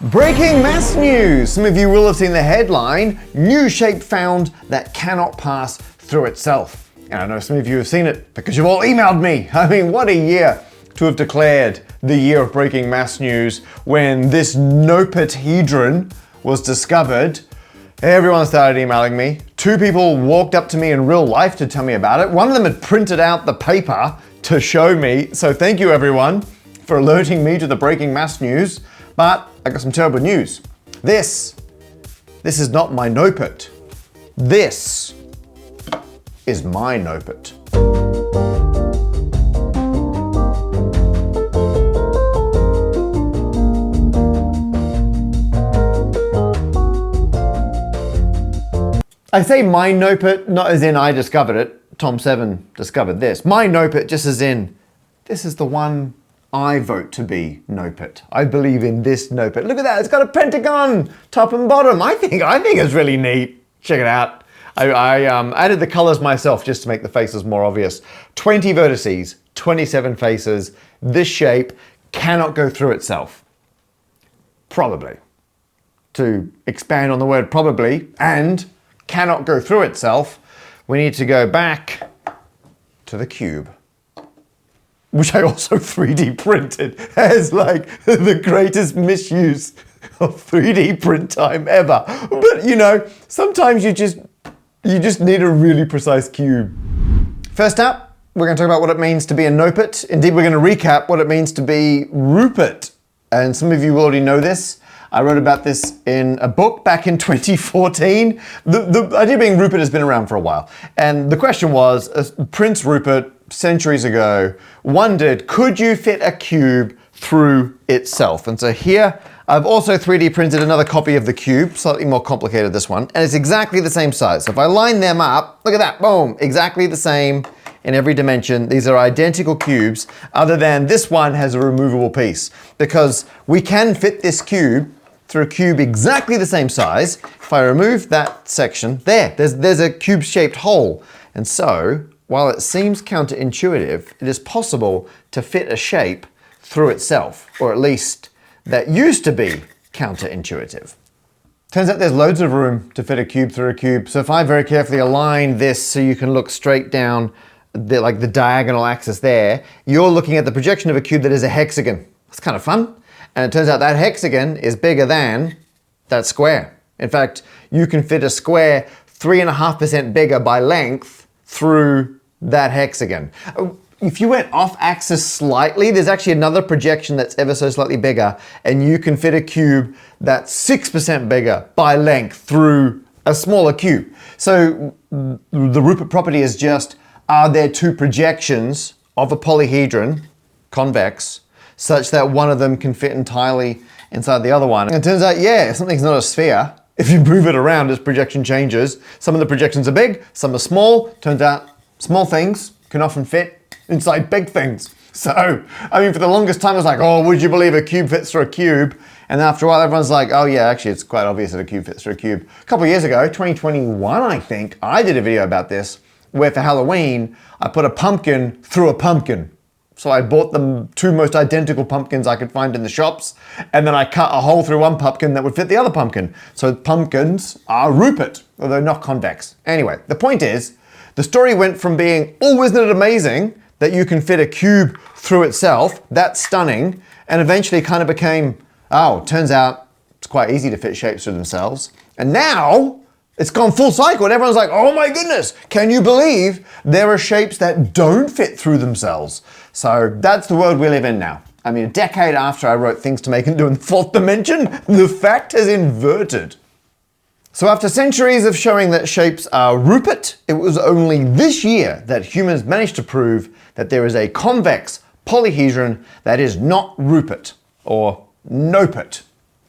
Breaking mass news! Some of you will have seen the headline, new shape found that cannot pass through itself. And I know some of you have seen it because you've all emailed me. I mean, what a year to have declared the year of breaking mass news when this nopethedron was discovered. Everyone started emailing me. 2 people walked up to me in real life to tell me about it. One of them had printed out the paper to show me. So thank you everyone for alerting me to the breaking mass news. But I got some terrible news. This is not my nopet. This is my nopet. I say my nopet, not as in I discovered it. Tom7 discovered this. My nopet just as in, this is the one I vote to be nopet. I believe in this nopet. Look at that, it's got a pentagon, top and bottom. I think it's really neat. Check it out. I added the colors myself just to make the faces more obvious. 20 vertices, 27 faces. This shape cannot go through itself. Probably. To expand on the word probably and cannot go through itself, we need to go back to the cube, which I also 3D printed as like the greatest misuse of 3D print time ever. But you know, sometimes you just need a really precise cube. First up, we're going to talk about what it means to be a nopet. Indeed, we're going to recap what it means to be Rupert. And some of you already know this. I wrote about this in a book back in 2014. The idea of being Rupert has been around for a while. And the question was, Prince Rupert, centuries ago, wondered, could you fit a cube through itself? And so here, I've also 3D printed another copy of the cube, slightly more complicated this one, and it's exactly the same size. So if I line them up, look at that, boom, exactly the same in every dimension. These are identical cubes, other than this one has a removable piece, because we can fit this cube through a cube exactly the same size. If I remove that section, there's a cube-shaped hole. And so, while it seems counterintuitive, it is possible to fit a shape through itself, or at least that used to be counterintuitive. Turns out there's loads of room to fit a cube through a cube. So if I very carefully align this so you can look straight down the diagonal axis there, you're looking at the projection of a cube that is a hexagon. That's kind of fun. And it turns out that hexagon is bigger than that square. In fact, you can fit a square 3.5% bigger by length through that hexagon. If you went off axis slightly, there's actually another projection that's ever so slightly bigger, and you can fit a cube that's 6% bigger by length through a smaller cube. So the Rupert property is just, are there 2 projections of a polyhedron, convex, such that one of them can fit entirely inside the other one? And it turns out, yeah, something's not a sphere. If you move it around, its projection changes. Some of the projections are big, some are small. Turns out small things can often fit inside big things. So, I mean, for the longest time, I was like, oh, would you believe a cube fits through a cube? And after a while, everyone's like, oh yeah, actually, it's quite obvious that a cube fits through a cube. A couple of years ago, 2021, I think, I did a video about this, where for Halloween, I put a pumpkin through a pumpkin. So I bought the 2 most identical pumpkins I could find in the shops, and then I cut a hole through one pumpkin that would fit the other pumpkin. So pumpkins are Rupert, although not convex. Anyway, the point is, the story went from being, oh, isn't it amazing that you can fit a cube through itself, that's stunning, and eventually kind of became, oh, turns out it's quite easy to fit shapes through themselves. And now, it's gone full cycle and everyone's like, oh my goodness, can you believe there are shapes that don't fit through themselves? So that's the world we live in now. I mean, a decade after I wrote Things to Make and Do in the 4th dimension, the fact has inverted. So after centuries of showing that shapes are Rupert, it was only this year that humans managed to prove that there is a convex polyhedron that is not Rupert, or nopet.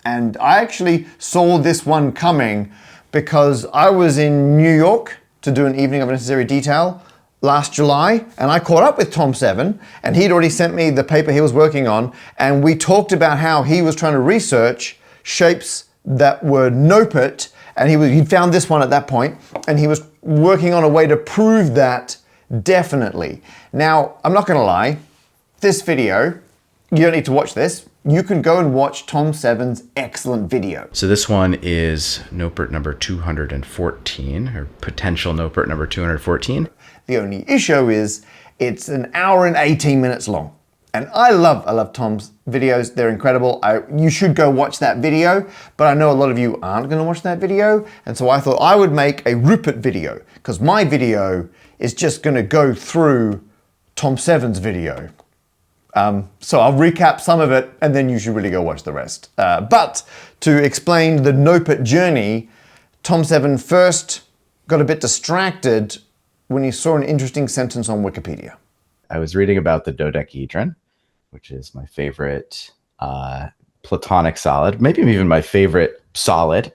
And I actually saw this one coming because I was in New York to do an evening of Necessary Detail last July, and I caught up with Tom7, and he'd already sent me the paper he was working on, and we talked about how he was trying to research shapes that were nopet, and he found this one at that point, and he was working on a way to prove that definitely. Now, I'm not gonna lie, this video you don't need to watch this. You can go and watch Tom Seven's excellent video. So this one is NOPERT number 214, or potential NOPERT number 214. The only issue is it's an hour and 18 minutes long. And I love Tom's videos. They're incredible. You should go watch that video, but I know a lot of you aren't going to watch that video. And so I thought I would make a Rupert video, because my video is just going to go through Tom Seven's video. So I'll recap some of it, and then you should really go watch the rest. But to explain the NOPERT journey, Tom Seven first got a bit distracted when he saw an interesting sentence on Wikipedia. I was reading about the dodecahedron, which is my favorite Platonic solid, maybe even my favorite solid.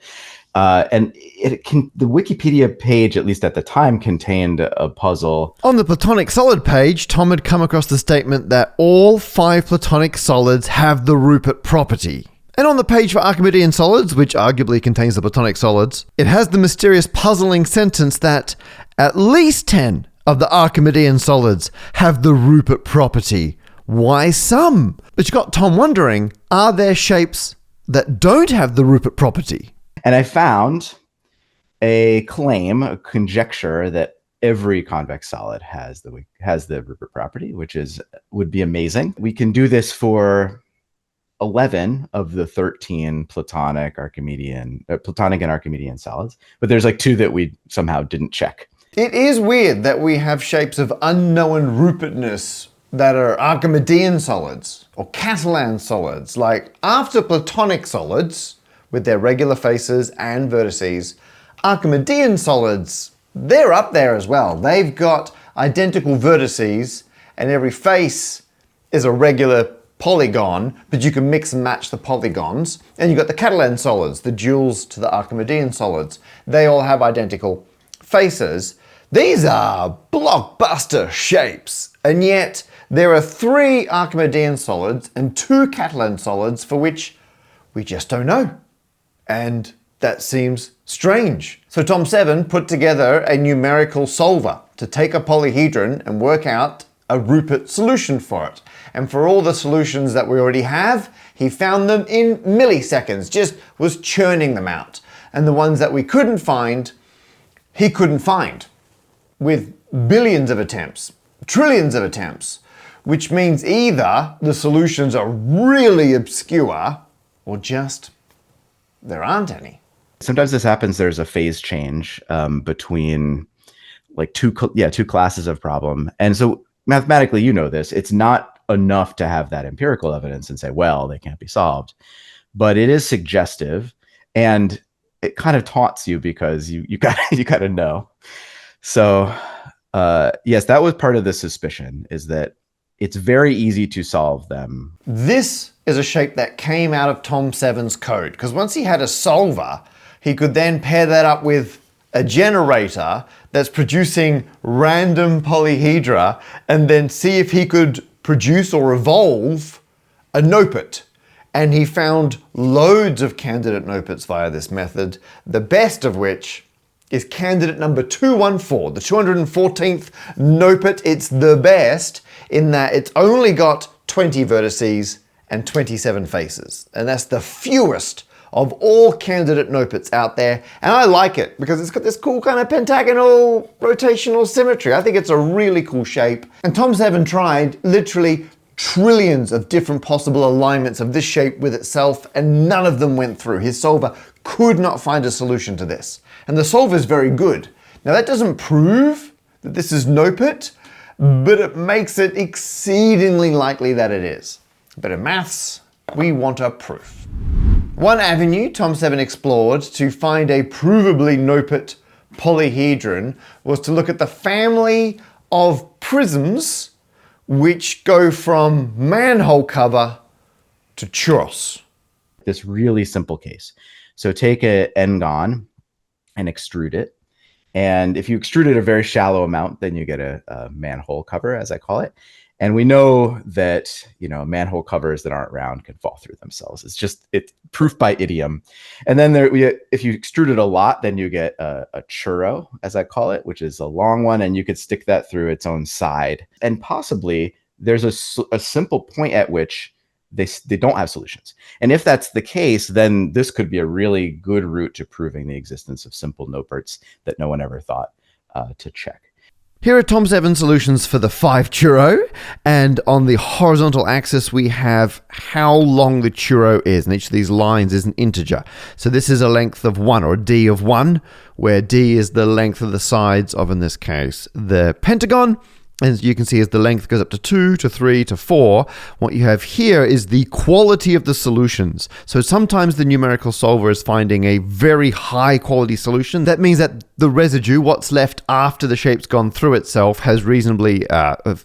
And the Wikipedia page, at least at the time, contained a puzzle. On the Platonic solid page, Tom had come across the statement that all 5 Platonic solids have the Rupert property. And on the page for Archimedean solids, which arguably contains the Platonic solids, it has the mysterious puzzling sentence that at least 10 of the Archimedean solids have the Rupert property. Why some? Which got Tom wondering, are there shapes that don't have the Rupert property? And I found a claim, a conjecture, that every convex solid has the Rupert property, which would be amazing. We can do this for 11 of the 13 Platonic and Archimedean solids, but there's like 2 that we somehow didn't check. It is weird that we have shapes of unknown Rupertness that are Archimedean solids or Catalan solids. Like after Platonic solids, with their regular faces and vertices, Archimedean solids, they're up there as well. They've got identical vertices, and every face is a regular polygon, but you can mix and match the polygons. And you've got the Catalan solids, the duals to the Archimedean solids. They all have identical faces. These are blockbuster shapes, and yet there are 3 Archimedean solids and 2 Catalan solids for which we just don't know. And that seems strange. So Tom Seven put together a numerical solver to take a polyhedron and work out a Rupert solution for it. And for all the solutions that we already have, he found them in milliseconds, just was churning them out. And the ones that we couldn't find, he couldn't find, with billions of attempts, trillions of attempts, which means either the solutions are really obscure or just there aren't any. Sometimes this happens. There's a phase change between like two classes of problem. And so mathematically, you know this, it's not enough to have that empirical evidence and say, well, they can't be solved. But it is suggestive, and it kind of taunts you because you gotta know. So yes, that was part of the suspicion, is that it's very easy to solve them. This is a shape that came out of Tom Seven's code, because once he had a solver, he could then pair that up with a generator that's producing random polyhedra and then see if he could produce or evolve a NOPERT. And he found loads of candidate NOPERTs via this method, the best of which is candidate number 214, the 214th NOPERT. It's the best in that it's only got 20 vertices and 27 faces. And that's the fewest of all candidate NOPERTs out there. And I like it because it's got this cool kind of pentagonal rotational symmetry. I think it's a really cool shape. And Tom Seven tried literally trillions of different possible alignments of this shape with itself, and none of them went through. His solver could not find a solution to this. And the solver is very good. Now that doesn't prove that this is NOPERT, but it makes it exceedingly likely that it is. But in maths, we want a proof. One avenue Tom Seven explored to find a provably NOPERT polyhedron was to look at the family of prisms which go from manhole cover to churros. This really simple case. So take an n-gon and extrude it. And if you extrude it a very shallow amount, then you get a manhole cover, as I call it. And we know that, manhole covers that aren't round can fall through themselves. It's proof by idiom. And then if you extrude it a lot, then you get a churro, as I call it, which is a long one, and you could stick that through its own side. And possibly there's a simple point at which they don't have solutions. And if that's the case, then this could be a really good route to proving the existence of simple noperts that no one ever thought to check. Here are Tom 7 solutions for the 5 churro, and on the horizontal axis we have how long the churro is, and each of these lines is an integer. So this is a length of 1, or a d of 1, where d is the length of the sides of, in this case, the pentagon. As you can see, as the length goes up to 2, to 3, to 4, what you have here is the quality of the solutions. So sometimes the numerical solver is finding a very high quality solution. That means that the residue, what's left after the shape's gone through itself, has reasonably,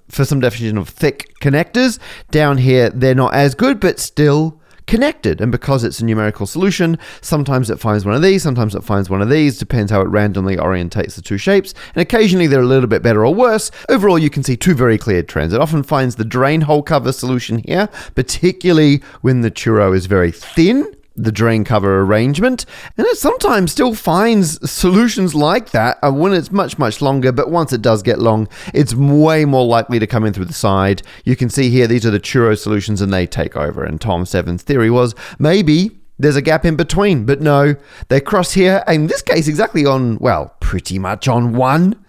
for some definition of thick connectors. Down here, they're not as good, but still connected. And because it's a numerical solution, sometimes it finds one of these, sometimes it finds one of these, depends how it randomly orientates the two shapes, and occasionally they're a little bit better or worse. Overall, you can see two very clear trends. It often finds the drain hole cover solution here, particularly when the churro is very thin, the drain cover arrangement, and it sometimes still finds solutions like that when it's much longer, but once it does get long, it's way more likely to come in through the side. You can see here, these are the churro solutions and they take over, and Tom 7's theory was maybe there's a gap in between, but no, they cross here, in this case exactly on, well, pretty much on 1.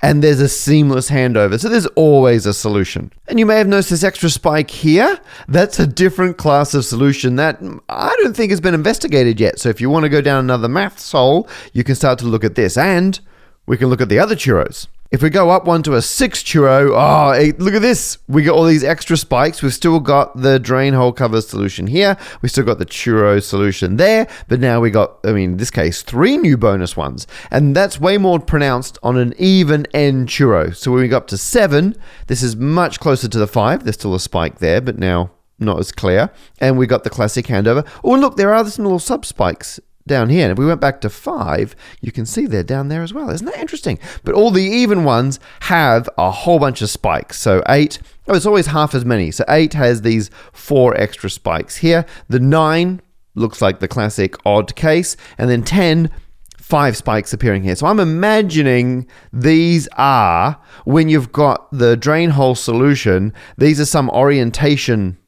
And there's a seamless handover. So there's always a solution. And you may have noticed this extra spike here. That's a different class of solution that I don't think has been investigated yet. So if you want to go down another maths hole, you can start to look at this. And we can look at the other churros. If we go up one to a 6 churro, look at this. We got all these extra spikes. We've still got the drain hole cover solution here. We still got the churro solution there. But now we got, in this case, 3 new bonus ones. And that's way more pronounced on an even end churro. So when we go up to 7, this is much closer to the 5. There's still a spike there, but now not as clear. And we got the classic handover. Oh, look, there are some little sub spikes down here. And if we went back to 5, you can see they're down there as well. Isn't that interesting? But all the even ones have a whole bunch of spikes. So 8, it's always half as many. So 8 has these 4 extra spikes here. The 9 looks like the classic odd case. And then 10, 5 spikes appearing here. So I'm imagining these are, when you've got the drain hole solution, these are some orientation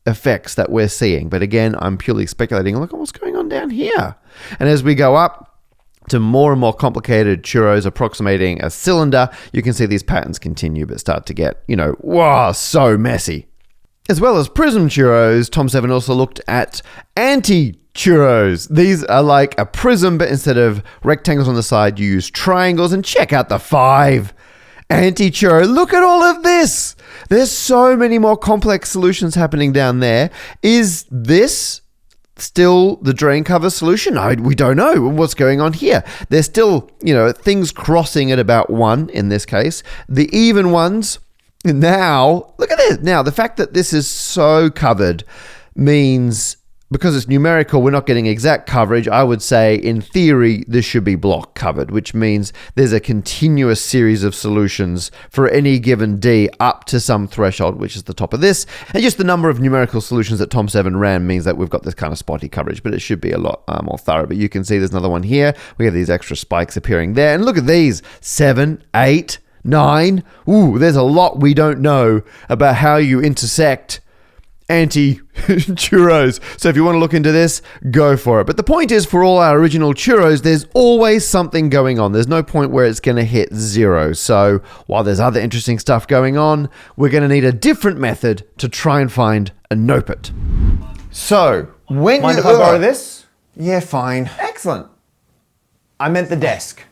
effects that we're seeing. But again, I'm purely speculating. Look at what's going on down here. And as we go up to more and more complicated churros approximating a cylinder, you can see these patterns continue but start to get, wow, so messy. As well as prism churros, Tom 7 also looked at anti-churros. These are like a prism, but instead of rectangles on the side, you use triangles. And check out the 5 anti-churro. Look at all of this. There's so many more complex solutions happening down there. Is this still the drain cover solution? We don't know what's going on here. There's still, things crossing at about 1 in this case. The even ones, now, look at this. Now, the fact that this is so covered means, because it's numerical, we're not getting exact coverage. I would say, in theory, this should be block covered, which means there's a continuous series of solutions for any given D up to some threshold, which is the top of this. And just the number of numerical solutions that Tom 7 ran means that we've got this kind of spotty coverage, but it should be a lot more thorough. But you can see there's another one here. We have these extra spikes appearing there. And look at these, 7, 8, 9. Ooh, there's a lot we don't know about how you intersect anti-churros. So if you want to look into this, go for it. But the point is, for all our original churros, there's always something going on. There's no point where it's going to hit 0. So while there's other interesting stuff going on, we're going to need a different method to try and find a nopert. So when Mind you if I borrow this? Yeah, fine. Excellent. I meant the desk.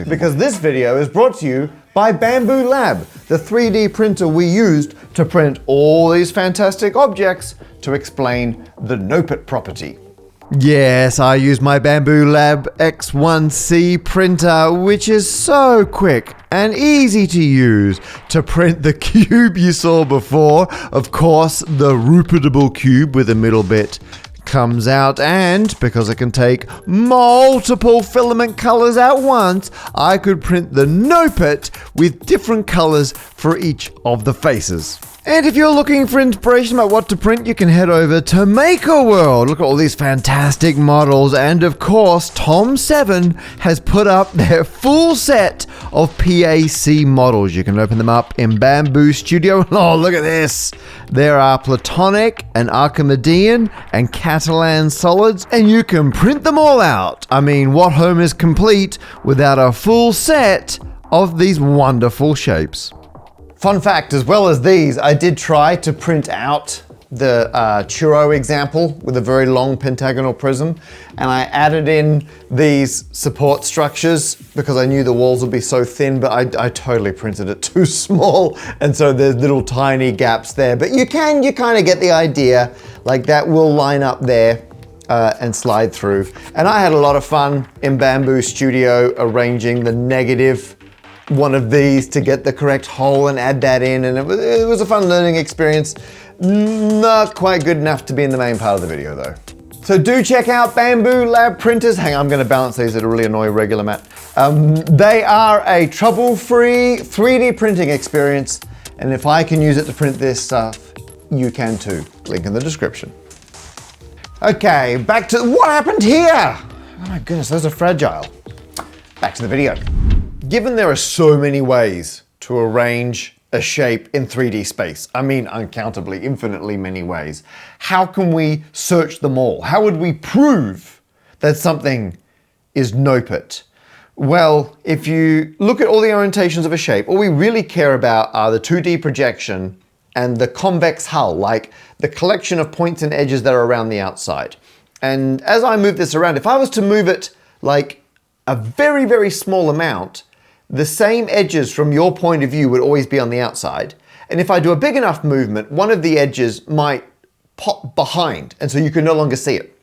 Because this video is brought to you by Bamboo Lab, The 3D printer we used to print all these fantastic objects to explain the Nopert property. Yes, I use my Bamboo Lab X1C printer, which is so quick and easy to use to print the cube you saw before. Of course, the Rupertable cube with a middle bit comes out, and because it can take multiple filament colors at once, I could print the Nopert with different colors for each of the faces. And if you're looking for inspiration about what to print, you can head over to Maker World. Look at all these fantastic models. And of course, Tom7 has put up their full set of PAC models. You can open them up in Bamboo Studio. Oh, look at this. There are Platonic and Archimedean and Catalan solids, and you can print them all out. I mean, what home is complete without a full set of these wonderful shapes? Fun fact, as well as these, I did try to print out the churro example with a very long pentagonal prism, and I added in these support structures because I knew the walls would be so thin, but I totally printed it too small, and so there's little tiny gaps there. But you kind of get the idea, like that will line up there and slide through. And I had a lot of fun in Bamboo Studio arranging the negative one of these to get the correct hole and add that in, and it was a fun learning experience. Not quite good enough to be in the main part of the video though. So do check out Bamboo Lab printers. Hang on, I'm gonna balance these, it'll really annoy regular Matt. They are a trouble-free 3D printing experience, and if I can use it to print this stuff, you can too. Link in the description. Okay, back to what happened here. Oh my goodness, those are fragile. Back to the video. Given there are so many ways to arrange a shape in 3D space, I mean uncountably, infinitely many ways, how can we search them all? How would we prove that something is NOPAT? Well, if you look at all the orientations of a shape, all we really care about are the 2D projection and the convex hull, like the collection of points and edges that are around the outside. And as I move this around, if I was to move it like a very, very small amount, the same edges from your point of view would always be on the outside. And if I do a big enough movement, one of the edges might pop behind, and so you can no longer see it.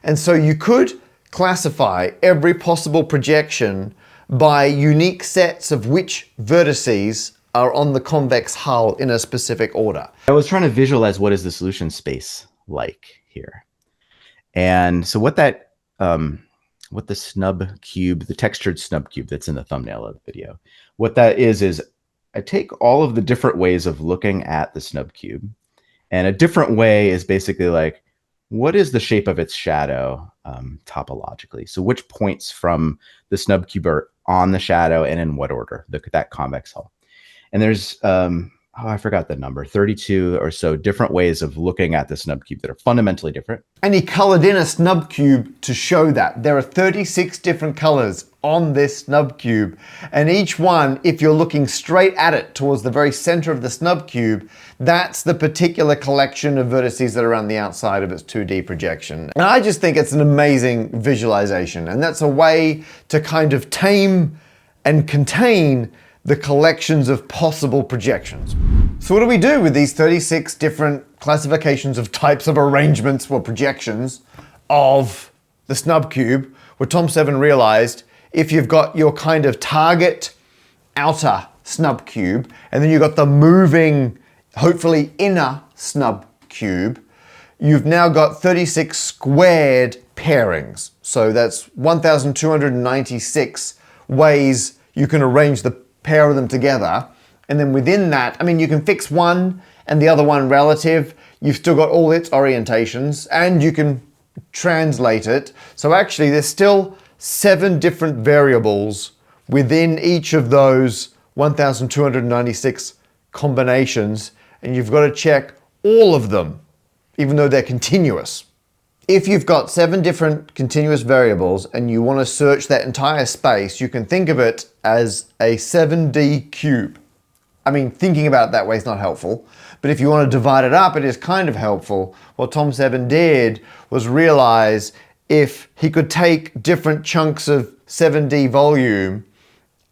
And so you could classify every possible projection by unique sets of which vertices are on the convex hull in a specific order. I was trying to visualize what is the solution space like here. And so what that, what the snub cube, the textured snub cube that's in the thumbnail of the video, what that is I take all of the different ways of looking at the snub cube, and a different way is basically like, what is the shape of its shadow topologically? So which points from the snub cube are on the shadow and in what order, that convex hull. And there's, I forgot the number, 32 or so different ways of looking at the snub cube that are fundamentally different. And he colored in a snub cube to show that. There are 36 different colors on this snub cube. And each one, if you're looking straight at it towards the very center of the snub cube, that's the particular collection of vertices that are on the outside of its 2D projection. And I just think it's an amazing visualization. And that's a way to kind of tame and contain the collections of possible projections. So what do we do with these 36 different classifications of types of arrangements for projections of the snub cube? Well, Tom7 realized if you've got your kind of target outer snub cube, and then you've got the moving, hopefully inner snub cube, you've now got 36 squared pairings. So that's 1,296 ways you can arrange the pair of them together. And then within that, I mean, you can fix one and the other one relative. You've still got all its orientations and you can translate it. So actually there's still 7 different variables within each of those 1,296 combinations. And you've got to check all of them, even though they're continuous. If you've got 7 different continuous variables and you want to search that entire space, you can think of it as a 7D cube. I mean, thinking about it that way is not helpful, but if you want to divide it up, it is kind of helpful. What Tom7 did was realize if he could take different chunks of 7D volume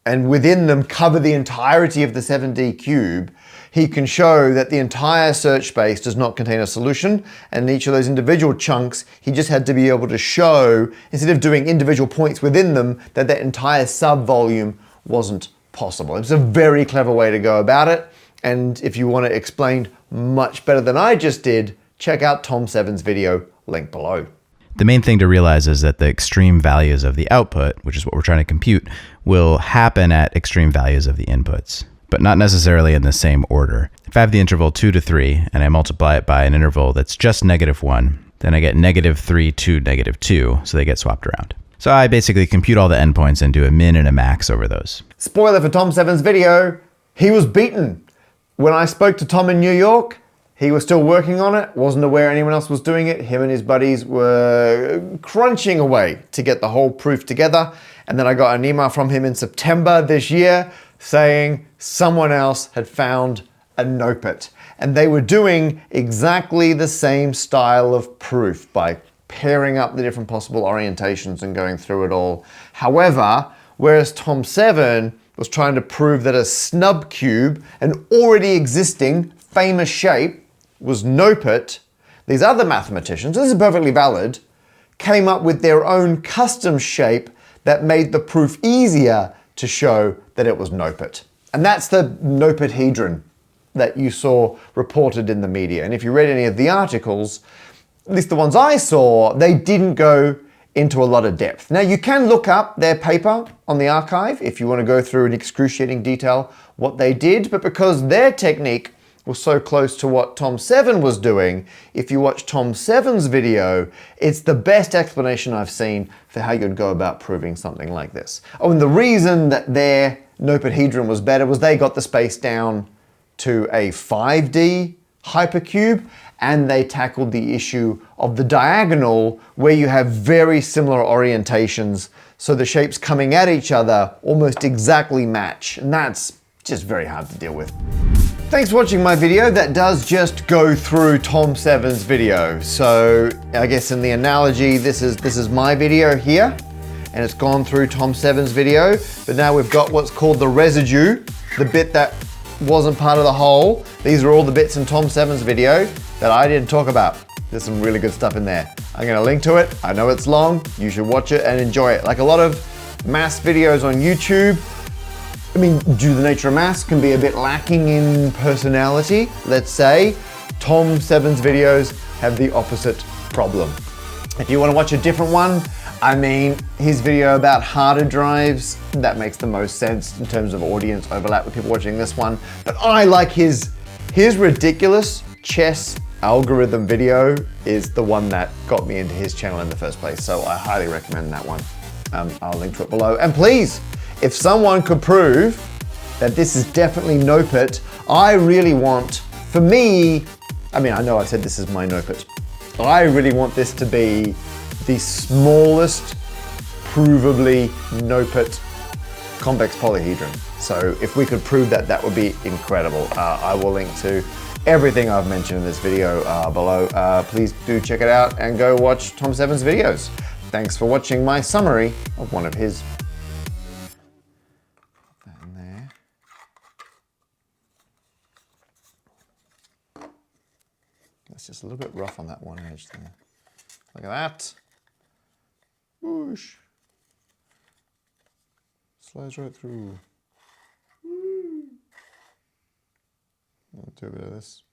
and within them cover the entirety of the 7D cube, he can show that the entire search space does not contain a solution, and in each of those individual chunks, he just had to be able to show, instead of doing individual points within them, that that entire sub-volume wasn't possible. It's a very clever way to go about it, and if you want it explained much better than I just did, check out Tom7's video, link below. The main thing to realize is that the extreme values of the output, which is what we're trying to compute, will happen at extreme values of the inputs. but not necessarily in the same order. If I have the interval 2 to 3 and I multiply it by an interval that's just -1, then I get -3 to -2, so they get swapped around. So I basically compute all the endpoints and do a min and a max over those. Spoiler for Tom Seven's video, he was beaten. When I spoke to Tom in New York, he was still working on it, wasn't aware anyone else was doing it. Him and his buddies were crunching away to get the whole proof together. And then I got an email from him in September this year saying someone else had found a NOPIT. And they were doing exactly the same style of proof by pairing up the different possible orientations and going through it all. However, whereas Tom Seven was trying to prove that a snub cube, an already existing famous shape, was NOPIT, these other mathematicians, this is perfectly valid, came up with their own custom shape that made the proof easier to show that it was NOPIT. And that's the NOPIT-hedron that you saw reported in the media. And if you read any of the articles, at least the ones I saw, they didn't go into a lot of depth. Now you can look up their paper on the archive if you want to go through in excruciating detail what they did, but because their technique was so close to what Tom Seven was doing, if you watch Tom Seven's video, it's the best explanation I've seen for how you'd go about proving something like this. Oh, and the reason that their NOPIT-hedron was better was they got the space down to a 5D hypercube, and they tackled the issue of the diagonal where you have very similar orientations, so the shapes coming at each other almost exactly match, and that's just very hard to deal with. Thanks for watching my video. That does just go through Tom Seven's video. So I guess in the analogy, this is my video here, and it's gone through Tom Seven's video, but now we've got what's called the residue, the bit that wasn't part of the whole. These are all the bits in Tom Seven's video that I didn't talk about. There's some really good stuff in there. I'm gonna link to it. I know it's long. You should watch it and enjoy it. Like a lot of math videos on YouTube, I mean, due to the nature of maths, can be a bit lacking in personality, let's say. Tom Seven's videos have the opposite problem. If you want to watch a different one, I mean, his video about harder drives, that makes the most sense in terms of audience overlap with people watching this one. But I like his ridiculous chess algorithm video is the one that got me into his channel in the first place. So I highly recommend that one. I'll link to it below. And please, if someone could prove that this is definitely NOPIT, I really want, for me, I mean, I know I said this is my NOPIT. I really want this to be the smallest, provably NOPIT convex polyhedron. So if we could prove that, that would be incredible. I will link to everything I've mentioned in this video below. Please do check it out and go watch Tom Seven's videos. Thanks for watching my summary of one of his. Put that in there. It's just a little bit rough on that one edge there. Look at that. Whoosh. Slides right through. I'll do a bit of this.